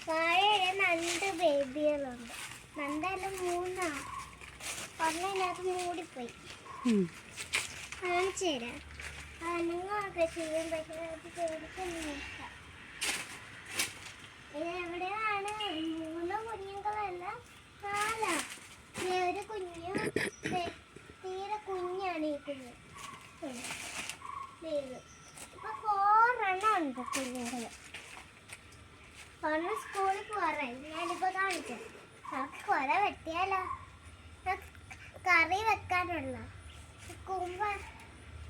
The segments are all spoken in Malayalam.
താഴെ രണ്ട് ബേബികളുണ്ട്. രണ്ടെല്ലാം മൂന്നാണ്. ഒരെണ്ണതിനകത്ത് മൂടിപ്പോയി. കാണിച്ചു തരാം. അനങ്ങൊക്കെ ചെയ്യും. പക്ഷേ അത് പേടിക്കൊന്നും നോക്കാം. ഇത് എവിടെയാണ്? മൂന്ന് കുഞ്ഞുങ്ങളല്ല, നാലാ. ഒരു കുഞ്ഞു തീരെ കുഞ്ഞാണ് ഈ കുഞ്ഞ്. ഇപ്പൊ 4 ഉണ്ട് കുഞ്ഞുങ്ങള്. ഒന്ന് സ്കൂളിൽ പോവാറായി. ഞാനിപ്പോ കാണിക്കാം. നമുക്ക് കൊല വെട്ടിയാലോ? കറി വെക്കാനുള്ള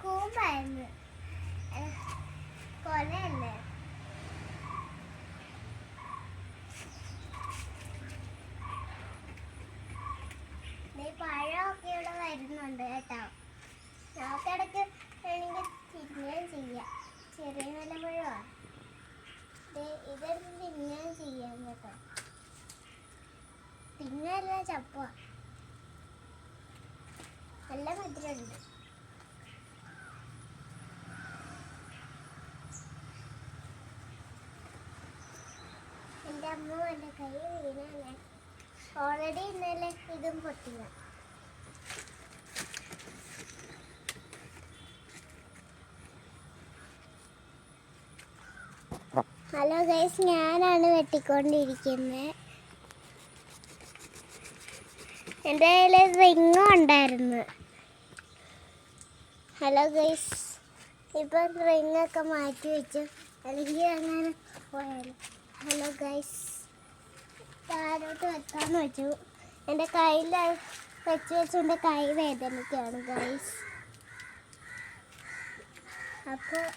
കൂമ്പായിരുന്നു. കൊലയല്ലേ? പഴമൊക്കെ ഇവിടെ വരുന്നുണ്ട് കേട്ടോ. നമുക്കിടയ്ക്ക് വേണമെങ്കിൽ തിന്നുകയും ചെയ്യാം. ചെറിയ നല്ല പഴമാണ്. ഇതെടുത്ത് തിന്നുകയും ചെയ്യാം കേട്ടോ. തിന്നല്ല ചപ്പ. നല്ല മധുരമുണ്ട്. എൻ്റെ അമ്മ എൻ്റെ കൈ വീണാണ്. ഓൾറെഡി ഇന്നലെ ഇതും പൊട്ടില്ല. ഹലോ ഗൈസ്, ഞാനാണ് വെട്ടിക്കൊണ്ടിരിക്കുന്നത്. എൻ്റെ കയ്യിൽ റിങ്ങും ഉണ്ടായിരുന്നു. ഹലോ ഗൈസ്, ഇപ്പം റിങ്ങൊക്കെ മാറ്റി വെച്ചു. അല്ലെങ്കിൽ അങ്ങനെ പോയാലും. ഹലോ ഗൈസ്, താഴോട്ട് വെക്കാന്ന് വെച്ചു. എൻ്റെ കയ്യിൽ വെച്ച് എൻ്റെ കൈ വേദനിക്കുകയാണ് ഗൈസ്. അപ്പോൾ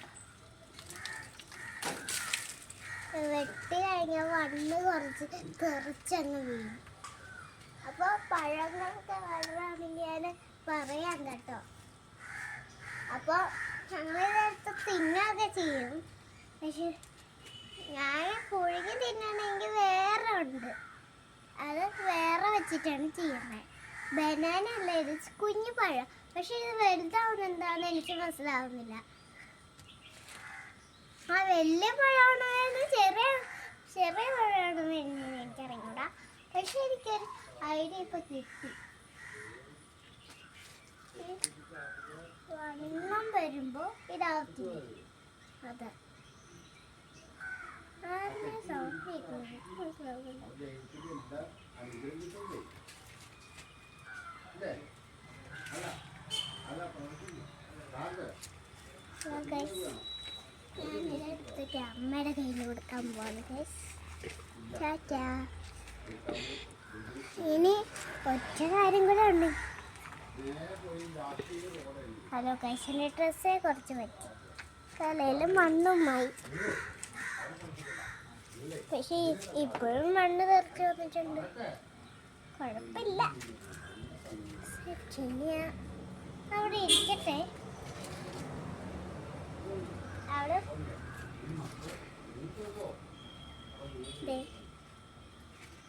വെട്ടി കഴിഞ്ഞാൽ മണ്ണ് കുറച്ച് തെറിച്ചങ്ങ് വീഴും. അപ്പോൾ പഴങ്ങളൊക്കെ വളരാണെങ്കിൽ ഞാൻ പറയാം കേട്ടോ. അപ്പോൾ ഞങ്ങളിതെടുത്ത് തിന്നൊക്കെ ചെയ്യും. പക്ഷെ ഞാൻ പുഴുങ്ങി തിന്നണമെങ്കിൽ വേറെ ഉണ്ട്. അത് വേറെ വെച്ചിട്ടാണ് ചെയ്യുന്നത്. ബനാന അല്ല, ഇത് കുഞ്ഞു പഴം. പക്ഷെ ഇത് വലുതാവുന്ന എന്താണെന്ന് എനിക്ക് മനസ്സിലാവുന്നില്ല. ആ വലിയ പഴമാണോ ചെറിയ പഴമാണോ എന്ന് എനിക്കറിഞ്ഞൂടാ. പക്ഷെ എനിക്കൊരു ഐഡിയ ഇപ്പൊ കിട്ടി. വണ്ണം വരുമ്പോ ഇതാവത്തില്ല. അതെ, സൗണ്ട് ഞാനിതെടുത്തിട്ട് അമ്മയുടെ കയ്യിൽ കൊടുക്കാൻ പോവാണ് ഗൈസ്. ടാറ്റാ. ഇനി ഒറ്റ കാര്യം കൂടെ ഉണ്ട്. ഹലോ ഗൈസ്, എൻ്റെ ഡ്രസ്സേ കുറച്ച് പറ്റി. തലയിൽ മണ്ണുമായി. പക്ഷെ ഇപ്പോഴും മണ്ണ് തെറിച്ച് വന്നിട്ടുണ്ട്. കുഴപ്പമില്ല, അവിടെ ഇരിക്കട്ടെ. അവിടെ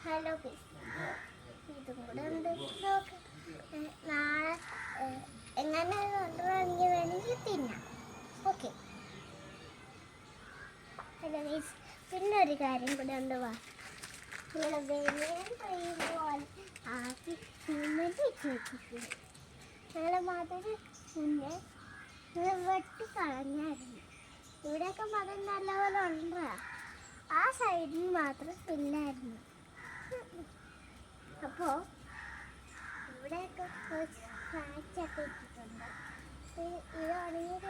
ഹലോ ഗൈസ്, ഇതും കൂടെ ഉണ്ട്. നോക്ക്, നാളെ എങ്ങനെ കൊണ്ടുപോകണമെങ്കിൽ വേണമെങ്കിൽ തിന്നാം. ഓക്കെ. ഹലോ ഗൈസ്, പിന്നെ ഒരു കാര്യം കൂടെ ഉണ്ട്. വാ, ഇങ്ങനെ വേഗം കഴിയുമ്പോൾ ആക്കി സിമെൻറ്റ് വെച്ച് വെച്ചിട്ടുണ്ട്. ഞങ്ങളെ മതിൽ മുന്നേ വെട്ടിക്കളഞ്ഞായിരുന്നു. ഇവിടെയൊക്കെ മതം നല്ലപോലെ ഉണ്ടാ. ആ സൈഡിൽ മാത്രം പിന്നായിരുന്നു. അപ്പോൾ ഇവിടെയൊക്കെ കുറച്ച് ഫ്ലാറ്റൊക്കെ ഇട്ടിട്ടുണ്ട്. ഇത് ഉണങ്ങിയത്